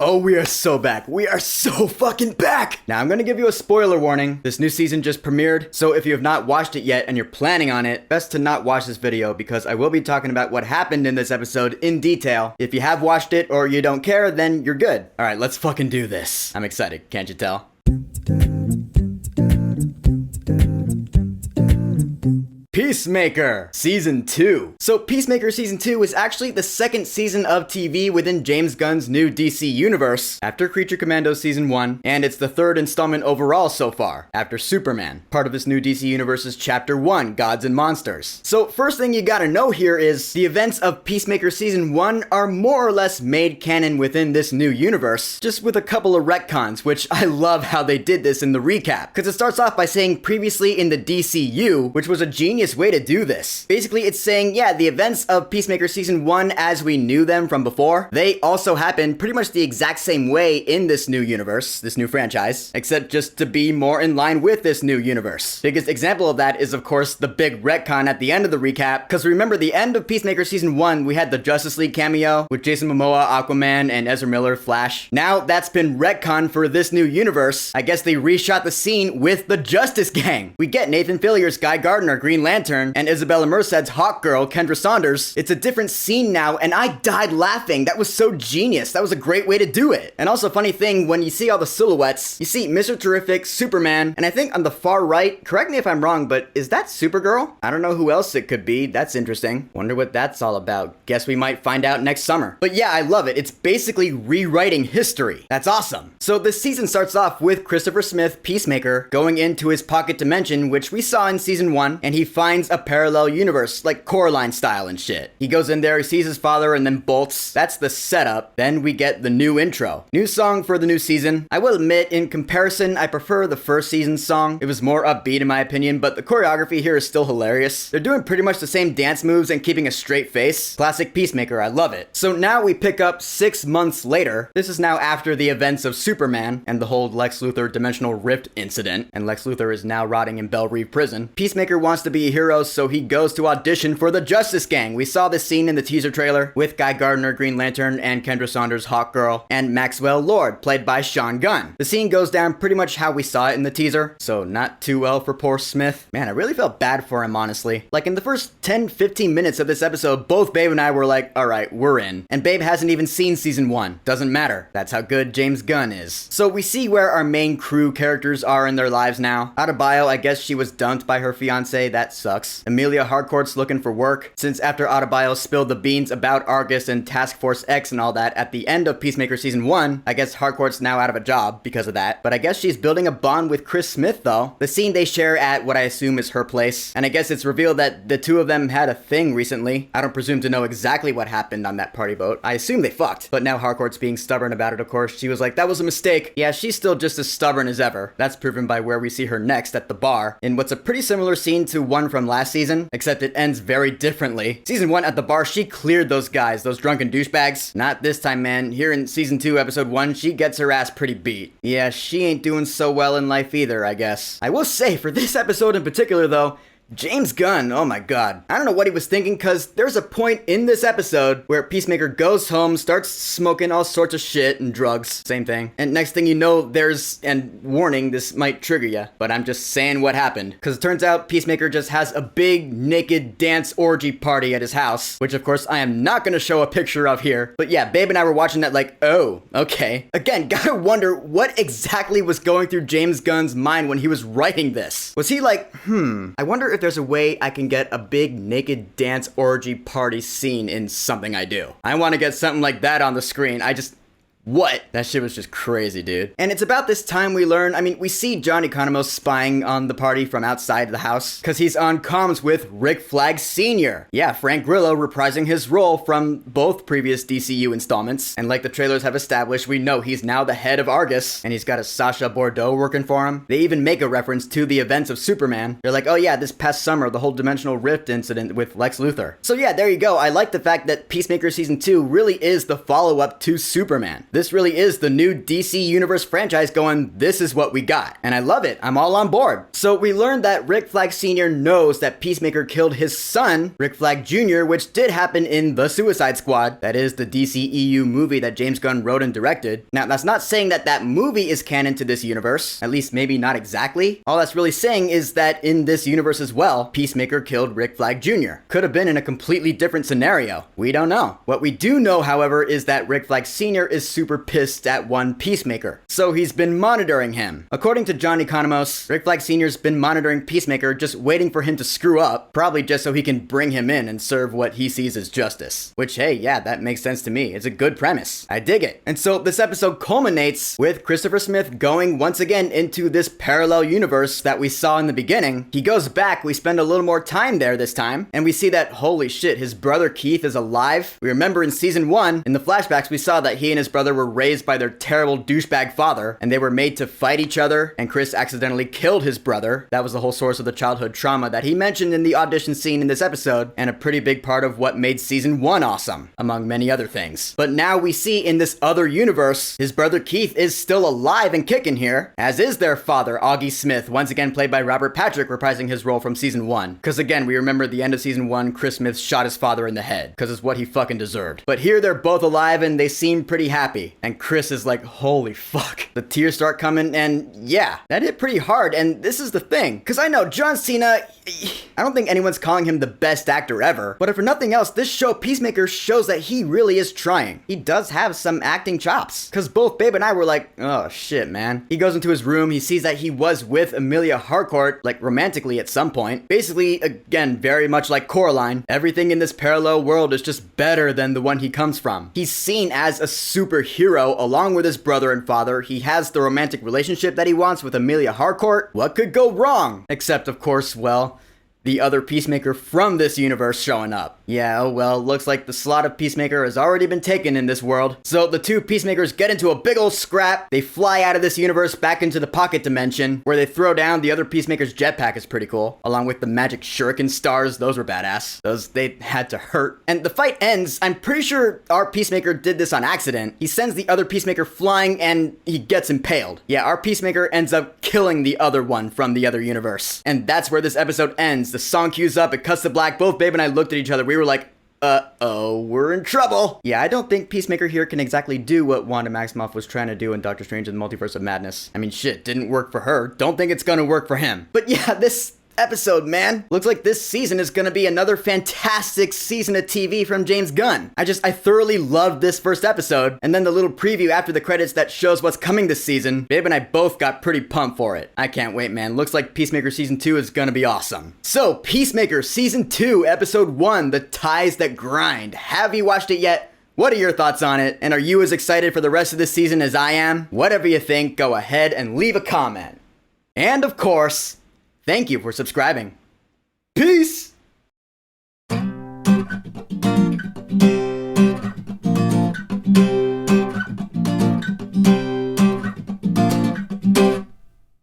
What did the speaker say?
Oh, we are so back. We are so fucking back. Now, I'm gonna give you a spoiler warning. This new season just premiered, so if you have not watched it yet and you're planning on it, best to not watch this video because I will be talking about what happened in this episode in detail. If you have watched it or you don't care, then you're good. All right, let's fucking do this. I'm excited, can't you tell? Peacemaker Season 2. So Peacemaker Season 2 is actually the second season of TV within James Gunn's new DC universe, after Creature Commandos Season 1, and it's the third installment overall so far, after Superman, part of this new DC universe's Chapter 1, Gods and Monsters. So first thing you gotta know here is, the events of Peacemaker Season 1 are more or less made canon within this new universe, just with a couple of retcons, which I love how they did this in the recap, because it starts off by saying previously in the DCU, which was a genius way to do this. Basically, it's saying, yeah, the events of Peacemaker Season 1 as we knew them from before, they also happened pretty much the exact same way in this new universe, this new franchise, except just to be more in line with this new universe. Biggest example of that is, of course, the big retcon at the end of the recap, because remember, the end of Peacemaker Season 1, we had the Justice League cameo with Jason Momoa, Aquaman, and Ezra Miller, Flash. Now, that's been retconned for this new universe. I guess they reshot the scene with the Justice Gang. We get Nathan Fillion's Guy Gardner, Green Lantern, and Isabella Merced's Hawkgirl, Kendra Saunders. It's a different scene now, and I died laughing. That was so genius. That was a great way to do it. And also, funny thing, when you see all the silhouettes, you see Mr. Terrific, Superman, and I think on the far right, correct me if I'm wrong, but is that Supergirl? I don't know who else it could be. That's interesting. Wonder what that's all about. Guess we might find out next summer. But yeah, I love it. It's basically rewriting history. That's awesome. So this season starts off with Christopher Smith, Peacemaker, going into his pocket dimension, which we saw in Season 1, and he finds a parallel universe, like Coraline style and shit. He goes in there, he sees his father, and then bolts. That's the setup. Then we get the new intro. New song for the new season. I will admit, in comparison, I prefer the first season's song. It was more upbeat in my opinion, but the choreography here is still hilarious. They're doing pretty much the same dance moves and keeping a straight face. Classic Peacemaker, I love it. So now we pick up 6 months later. This is now after the events of Superman and the whole Lex Luthor dimensional rift incident, and Lex Luthor is now rotting in Belle Reve prison. Peacemaker wants to be a hero, so he goes to audition for the Justice Gang. We saw this scene in the teaser trailer with Guy Gardner, Green Lantern, and Kendra Saunders, Hawkgirl, and Maxwell Lord, played by Sean Gunn. The scene goes down pretty much how we saw it in the teaser, so not too well for poor Smith. Man, I really felt bad for him, honestly. Like, in the first 10-15 minutes of this episode, both Babe and I were like, alright, we're in. And Babe hasn't even seen Season 1. Doesn't matter. That's how good James Gunn is. So we see where our main crew characters are in their lives now. Adebayo, I guess she was dumped by her fiance. That sucks. Emilia Harcourt's looking for work, since after Adebayo spilled the beans about Argus and Task Force X and all that at the end of Peacemaker Season 1, I guess Harcourt's now out of a job because of that. But I guess she's building a bond with Chris Smith though. The scene they share at what I assume is her place, and I guess it's revealed that the two of them had a thing recently. I don't presume to know exactly what happened on that party boat. I assume they fucked, but now Harcourt's being stubborn about it, of course. She was like, that was a mistake. Yeah, she's still just as stubborn as ever. That's proven by where we see her next at the bar, in what's a pretty similar scene to one from last season, except it ends very differently. Season 1 at the bar, she cleared those guys, those drunken douchebags. Not this time, man. Here in Season 2, Episode 1, she gets her ass pretty beat. Yeah, she ain't doing so well in life either, I guess. I will say, for this episode in particular though, James Gunn, oh my god. I don't know what he was thinking, cause there's a point in this episode where Peacemaker goes home, starts smoking all sorts of shit and drugs, same thing. And next thing you know, there's, and warning, this might trigger ya, but I'm just saying what happened. Cause it turns out Peacemaker just has a big naked dance orgy party at his house, which of course I am not gonna show a picture of here. But yeah, Babe and I were watching that like, oh, okay. Again, gotta wonder what exactly was going through James Gunn's mind when he was writing this. Was he like, I wonder if there's a way I can get a big naked dance orgy party scene in something I do. I want to get something like that on the screen. What? That shit was just crazy, dude. And it's about this time we learn, we see Johnny Economos spying on the party from outside the house, because he's on comms with Rick Flag Sr. Yeah, Frank Grillo reprising his role from both previous DCU installments, and like the trailers have established, we know he's now the head of Argus, and he's got a Sasha Bordeaux working for him. They even make a reference to the events of Superman. They're like, oh yeah, this past summer, the whole dimensional rift incident with Lex Luthor. So yeah, there you go. I like the fact that Peacemaker Season 2 really is the follow-up to Superman. This really is the new DC Universe franchise going, this is what we got. And I love it. I'm all on board. So we learned that Rick Flag Sr. knows that Peacemaker killed his son, Rick Flag Jr., which did happen in The Suicide Squad. That is the DCEU movie that James Gunn wrote and directed. Now, that's not saying that that movie is canon to this universe. At least maybe not exactly. All that's really saying is that in this universe as well, Peacemaker killed Rick Flag Jr. Could have been in a completely different scenario. We don't know. What we do know, however, is that Rick Flag Sr. is super pissed at one Peacemaker. So he's been monitoring him. According to John Economos, Rick Flag Sr.'s been monitoring Peacemaker, just waiting for him to screw up, probably just so he can bring him in and serve what he sees as justice. Which, hey, yeah, that makes sense to me. It's a good premise. I dig it. And so this episode culminates with Christopher Smith going once again into this parallel universe that we saw in the beginning. He goes back, we spend a little more time there this time, and we see that, holy shit, his brother Keith is alive. We remember in season 1, in the flashbacks, we saw that he and his brother were raised by their terrible douchebag father, and they were made to fight each other, and Chris accidentally killed his brother. That was the whole source of the childhood trauma that he mentioned in the audition scene in this episode, and a pretty big part of what made season 1 awesome, among many other things. But now we see in this other universe, his brother Keith is still alive and kicking here, as is their father, Augie Smith, once again played by Robert Patrick, reprising his role from season 1. Because again, we remember at the end of season 1, Chris Smith shot his father in the head, because it's what he fucking deserved. But here they're both alive and they seem pretty happy. And Chris is like, holy fuck. The tears start coming, and yeah, that hit pretty hard. And this is the thing, because I know John Cena, I don't think anyone's calling him the best actor ever, but if for nothing else, this show, Peacemaker, shows that he really is trying. He does have some acting chops, because both Babe and I were like, oh shit, man. He goes into his room, he sees that he was with Amelia Harcourt, like romantically at some point. Basically, again, very much like Coraline, everything in this parallel world is just better than the one he comes from. He's seen as a superhero along with his brother and father. He has the romantic relationship that he wants with Amelia Harcourt. What could go wrong? Except, of course, well, the other Peacemaker from this universe showing up. Yeah, oh well, looks like the slot of Peacemaker has already been taken in this world. So the two Peacemakers get into a big old scrap. They fly out of this universe back into the pocket dimension, where they throw down the other Peacemaker's jetpack. Is pretty cool. Along with the magic shuriken stars, those were badass. Those, they had to hurt. And the fight ends. I'm pretty sure our Peacemaker did this on accident. He sends the other Peacemaker flying and he gets impaled. Yeah, our Peacemaker ends up killing the other one from the other universe. And that's where this episode ends. The song cues up, it cuts to black. Both Babe and I looked at each other. We were like, uh-oh, we're in trouble. Yeah, I don't think Peacemaker here can exactly do what Wanda Maximoff was trying to do in Doctor Strange in the Multiverse of Madness. I mean, shit, didn't work for her. Don't think it's gonna work for him. But yeah, this episode, man. Looks like this season is gonna be another fantastic season of TV from James Gunn. I thoroughly loved this first episode, and then the little preview after the credits that shows what's coming this season. Babe and I both got pretty pumped for it. I can't wait, man. Looks like Peacemaker Season 2 is gonna be awesome. So, Peacemaker Season 2, Episode 1, The Ties That Grind. Have you watched it yet? What are your thoughts on it? And are you as excited for the rest of this season as I am? Whatever you think, go ahead and leave a comment. And of course, thank you for subscribing. Peace!